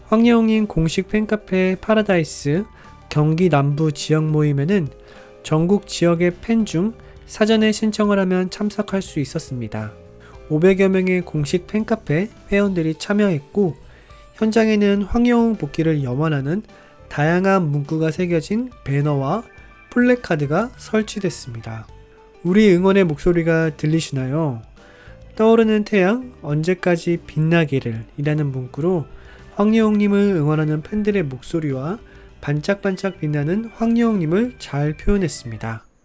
황예홍님 공식 팬카페 파라다이스 경기 남부 지역 모임에는 전국 지역의 팬 중 사전에 신청을 하면 참석할 수 있었습니다. 500여 명의 공식 팬카페 회원들이 참여했고, 현장에는 황예홍 복귀를 염원하는 다양한 문구가 새겨진 배너와 플래카드가 설치됐습니다. 우리 응원의 목소리가 들리시나요? 떠오르는 태양 언제까지 빛나기를 이라는 문구로 황예홍님을 응원하는 팬들의 목소리와 반짝반짝 빛나는 황예홍님을 잘 표현했습니다.